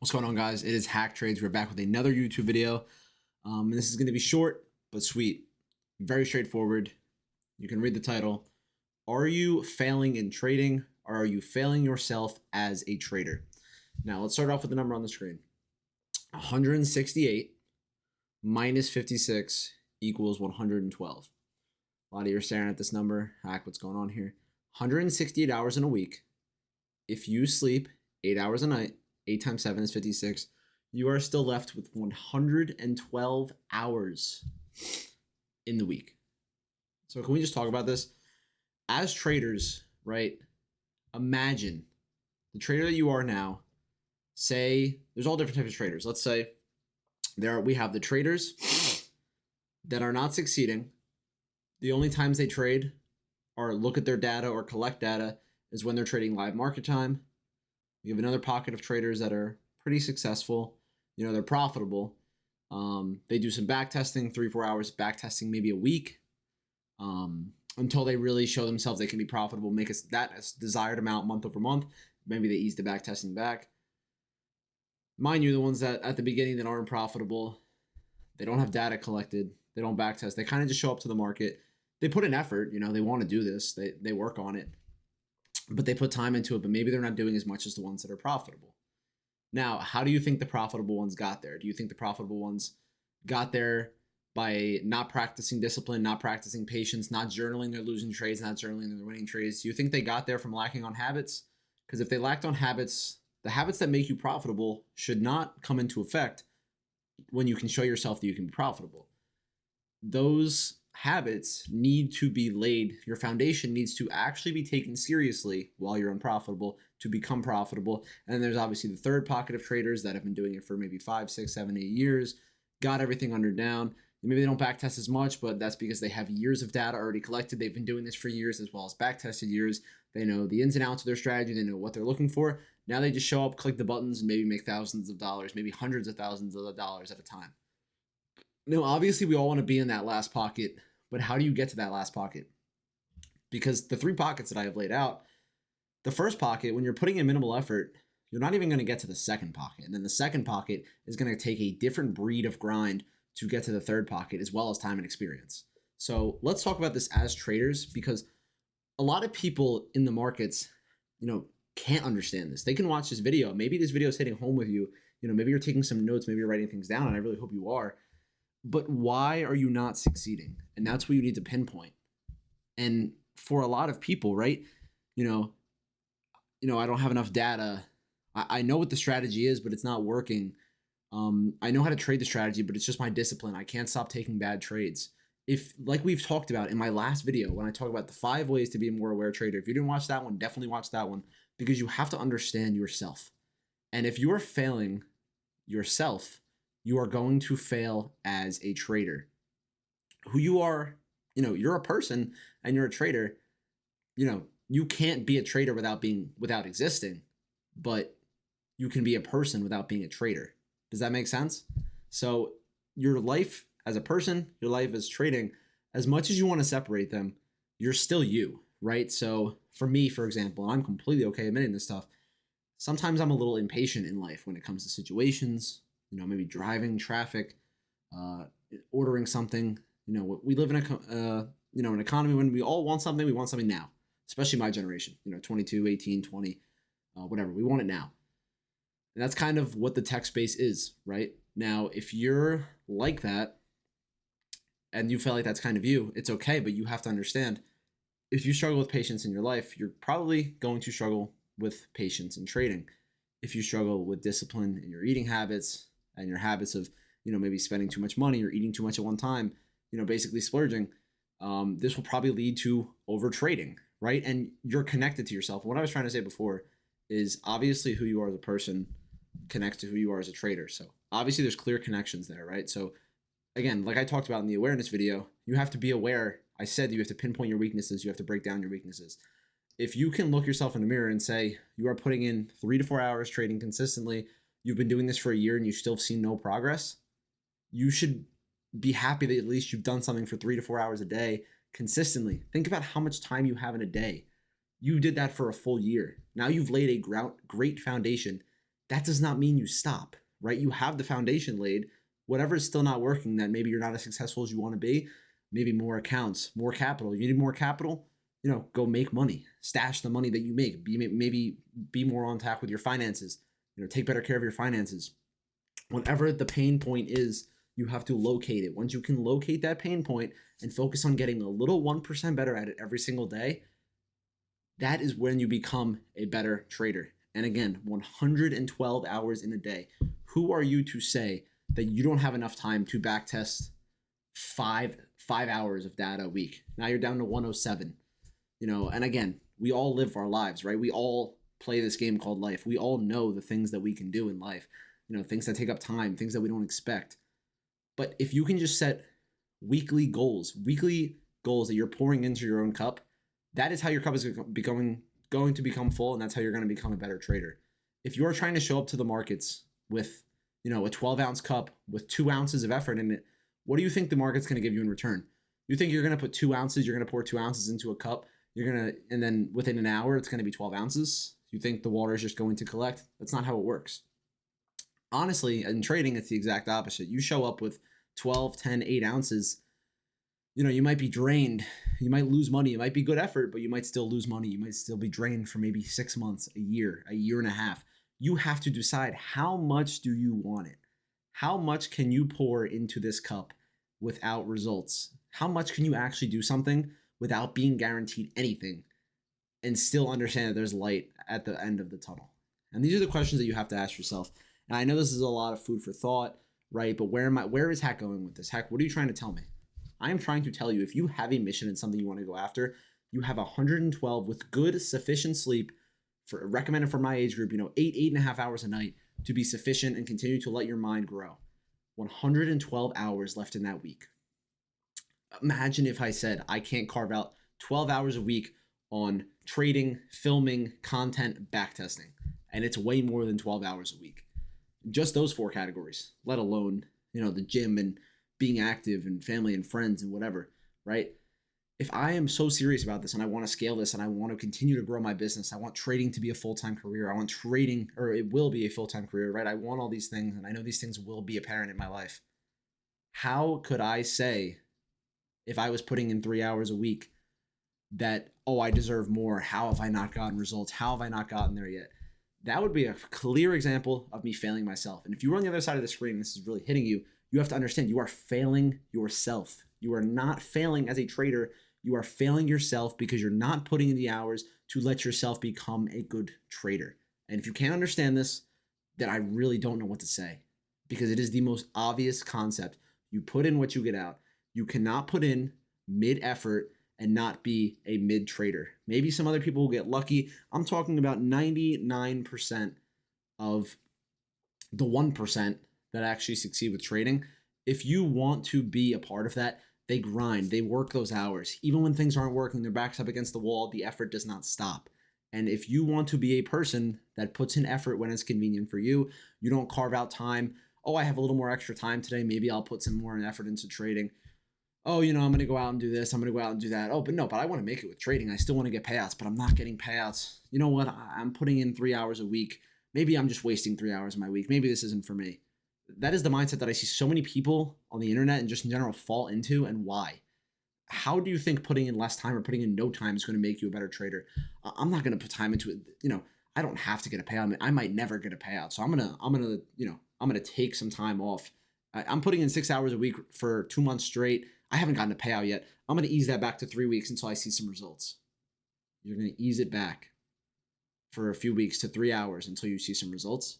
What's going on, guys? It is Hack Trades. We're back with another YouTube video. And this is going to be short but sweet. Very straightforward. You can read the title. Are you failing in trading, or are you failing yourself as a trader? Now, let's start off with the number on the screen. 168 minus 56 equals 112. A lot of you are staring at this number. Hack, what's going on here? 168 hours in a week. If you sleep 8 hours a night, 8 times 7 is 56. You are still left with 112 hours in the week. So can we just talk about this? As traders, right? Imagine the trader that you are now. Say there's all different types of traders. Let's say we have the traders that are not succeeding. The only times they trade or look at their data or collect data is when they're trading live market time. You have another pocket of traders that are pretty successful. They're profitable. They do some back testing, 3-4 hours back testing, maybe a week, until they really show themselves they can be profitable, make that desired amount month over month. Maybe they ease the back testing back. Mind you, the ones that at the beginning that aren't profitable, they don't have data collected, they don't back test, they kind of just show up to the market. They put in effort, they want to do this, they work on it, but they put time into it, but maybe they're not doing as much as the ones that are profitable. Now, how do you think the profitable ones got there? Do you think the profitable ones got there by not practicing discipline, not practicing patience, not journaling their losing trades, not journaling their winning trades? Do you think they got there from lacking on habits? Because if they lacked on habits, the habits that make you profitable should not come into effect when you can show yourself that you can be profitable. Those habits need to be laid. Your foundation needs to actually be taken seriously while you're unprofitable to become profitable. And then there's obviously the third pocket of traders that have been doing it for maybe 5, 6, 7, 8 years, got everything under down. Maybe they don't back test as much, but that's because they have years of data already collected. They've been doing this for years as well as back tested years. They know the ins and outs of their strategy. They know what they're looking for. Now they just show up, click the buttons, and maybe make thousands of dollars, maybe hundreds of thousands of dollars at a time. Now, obviously, we all want to be in that last pocket, but how do you get to that last pocket? Because the 3 pockets that I have laid out, the first pocket, when you're putting in minimal effort, you're not even going to get to the second pocket. And then the second pocket is going to take a different breed of grind to get to the third pocket, as well as time and experience. So let's talk about this as traders, because a lot of people in the markets, can't understand this. They can watch this video. Maybe this video is hitting home with you. Maybe you're taking some notes, maybe you're writing things down, and I really hope you are. But why are you not succeeding? And that's what you need to pinpoint. And for a lot of people, right? I don't have enough data. I know what the strategy is, but it's not working. I know how to trade the strategy, but it's just my discipline. I can't stop taking bad trades. If, like we've talked about in my last video, when I talk about the 5 ways to be a more aware trader, if you didn't watch that one, definitely watch that one, because you have to understand yourself. And if you are failing yourself, you are going to fail as a trader. Who you are, you're a person and you're a trader. You can't be a trader without existing, but you can be a person without being a trader. Does that make sense? So your life as a person, your life as trading, as much as you want to separate them, you're still you, right? So for me, for example, and I'm completely okay admitting this stuff, sometimes I'm a little impatient in life when it comes to situations, maybe driving, traffic, ordering something. We live in an economy when we all want something, we want something now, especially my generation, 22, 18, 20, whatever. We want it now. And that's kind of what the tech space is, right? Now, if you're like that and you feel like that's kind of you, it's okay, but you have to understand, if you struggle with patience in your life, you're probably going to struggle with patience in trading. If you struggle with discipline in your eating habits and your habits of, maybe spending too much money or eating too much at one time, basically splurging, this will probably lead to over trading, right? And you're connected to yourself. What I was trying to say before is obviously who you are as a person connects to who you are as a trader. So obviously there's clear connections there, right? So again, like I talked about in the awareness video, you have to be aware. I said you have to pinpoint your weaknesses. You have to break down your weaknesses. If you can look yourself in the mirror and say you are putting in 3 to 4 hours trading consistently, you've been doing this for a year and you still have seen no progress, you should be happy that at least you've done something for 3 to 4 hours a day consistently. Think about how much time you have in a day. You did that for a full year. Now you've laid a great foundation that does not mean you stop, right? You have the foundation laid. Whatever is still not working, that maybe you're not as successful as you want to be, maybe more accounts, more capital. You need more capital, go make money, stash the money that you make, maybe be more on tap with your finances, take better care of your finances. Whatever the pain point is, you have to locate it. Once you can locate that pain point and focus on getting a little 1% better at it every single day, that is when you become a better trader. And again, 112 hours in a day. Who are you to say that you don't have enough time to backtest five hours of data a week? Now you're down to 107. And again, we all live our lives, right? We all play this game called life. We all know the things that we can do in life, things that take up time, things that we don't expect. But if you can just set weekly goals that you're pouring into your own cup, that is how your cup is going to become full, and that's how you're going to become a better trader. If you are trying to show up to the markets with, a 12-ounce cup with 2 ounces of effort in it, what do you think the market's going to give you in return? You think you're going to put 2 ounces, you're going to pour 2 ounces into a cup, and then within an hour, it's going to be 12 ounces? You think the water is just going to collect? That's not how it works. Honestly, in trading, it's the exact opposite. You show up with 12, 10, 8 ounces, you might be drained. You might lose money. It might be good effort, but you might still lose money. You might still be drained for maybe 6 months, a year and a half. You have to decide, how much do you want it? How much can you pour into this cup without results? How much can you actually do something without being guaranteed anything and still understand that there's light at the end of the tunnel? And these are the questions that you have to ask yourself. And I know this is a lot of food for thought, right? But where is Hack going with this? Hack, what are you trying to tell me? I am trying to tell you, if you have a mission and something you want to go after, you have 112 with good, sufficient sleep, recommended for my age group, 8.5 hours a night to be sufficient and continue to let your mind grow. 112 hours left in that week. Imagine if I said I can't carve out 12 hours a week on trading, filming, content, backtesting, and it's way more than 12 hours a week. Just those 4 categories, let alone, the gym and being active and family and friends and whatever, right? If I am so serious about this and I want to scale this and I want to continue to grow my business, I want trading to be a full-time career. I want trading, or it will be a full-time career, right? I want all these things, and I know these things will be apparent in my life. How could I say, if I was putting in 3 hours a week, that, I deserve more? How have I not gotten results? How have I not gotten there yet? That would be a clear example of me failing myself. And if you were on the other side of the screen, this is really hitting you, you have to understand you are failing yourself. You are not failing as a trader. You are failing yourself because you're not putting in the hours to let yourself become a good trader. And if you can't understand this, then I really don't know what to say, because it is the most obvious concept. You put in what you get out. You cannot put in mid-effort and not be a mid-trader. Maybe some other people will get lucky. I'm talking about 99% of the 1% that actually succeed with trading. If you want to be a part of that, they grind, they work those hours. Even when things aren't working, their back's up against the wall, the effort does not stop. And if you want to be a person that puts in effort when it's convenient for you, you don't carve out time. I have a little more extra time today. Maybe I'll put some more effort into trading. I'm going to go out and do this. I'm going to go out and do that. But I want to make it with trading. I still want to get payouts, but I'm not getting payouts. You know what? I'm putting in 3 hours a week. Maybe I'm just wasting 3 hours of my week. Maybe this isn't for me. That is the mindset that I see so many people on the internet and just in general fall into. And why? How do you think putting in less time or putting in no time is going to make you a better trader? I'm not going to put time into it. I don't have to get a payout. I might never get a payout. So I'm going to take some time off. I'm putting in 6 hours a week for 2 months straight. I haven't gotten a payout yet. I'm going to ease that back to 3 weeks until I see some results. You're going to ease it back for a few weeks to 3 hours until you see some results.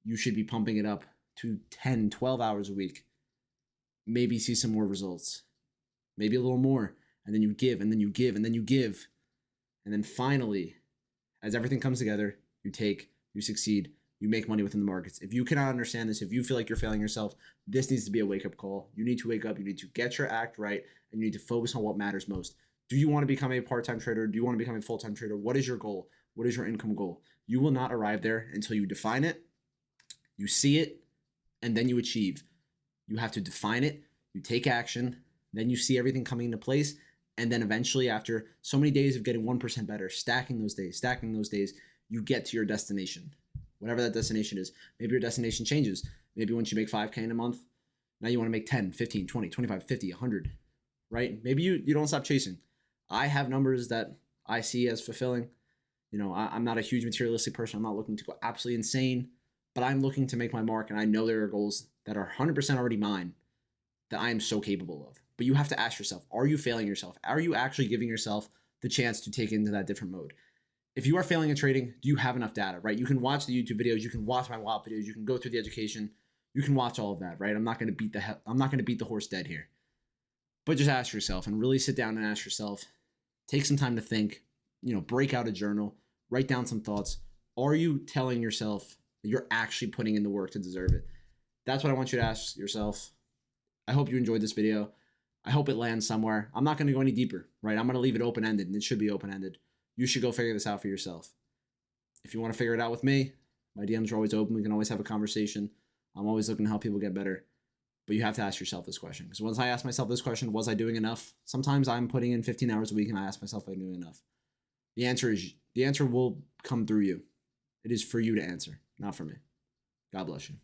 You should be pumping it up to 10, 12 hours a week. Maybe see some more results. Maybe a little more. And then you give, and then you give, and then you give. And then finally, as everything comes together, you take, you succeed, you make money within the markets. If you cannot understand this, if you feel like you're failing yourself, this needs to be a wake-up call. You need to wake up. You need to get your act right, and you need to focus on what matters most. Do you want to become a part-time trader? Do you want to become a full-time trader? What is your goal? What is your income goal? You will not arrive there until you define it, you see it, and then you achieve. You have to define it, you take action, then you see everything coming into place, and then eventually, after so many days of getting 1% better, stacking those days, you get to your destination. whatever that destination is. Maybe your destination changes. Maybe once you make 5K in a month, now you want to make 10, 15, 20, 25, 50, 100, right? Maybe you don't stop chasing. I have numbers that I see as fulfilling. I'm not a huge materialistic person. I'm not looking to go absolutely insane, but I'm looking to make my mark, and I know there are goals that are 100% already mine that I am so capable of. But you have to ask yourself, are you failing yourself? Are you actually giving yourself the chance to take into that different mode? If you are failing in trading, do you have enough data, right? You can watch the YouTube videos, you can watch my WAP videos, you can go through the education, you can watch all of that, right? I'm not going to beat the horse dead here. But just ask yourself and really sit down and ask yourself, take some time to think, break out a journal, write down some thoughts. Are you telling yourself that you're actually putting in the work to deserve it? That's what I want you to ask yourself. I hope you enjoyed this video. I hope it lands somewhere. I'm not going to go any deeper, right? I'm going to leave it open-ended, and it should be open-ended. You should go figure this out for yourself. If you want to figure it out with me, my DMs are always open. We can always have a conversation. I'm always looking to help people get better. But you have to ask yourself this question. Because once I ask myself this question, was I doing enough? Sometimes I'm putting in 15 hours a week and I ask myself, am I doing enough? The answer will come through you. It is for you to answer, not for me. God bless you.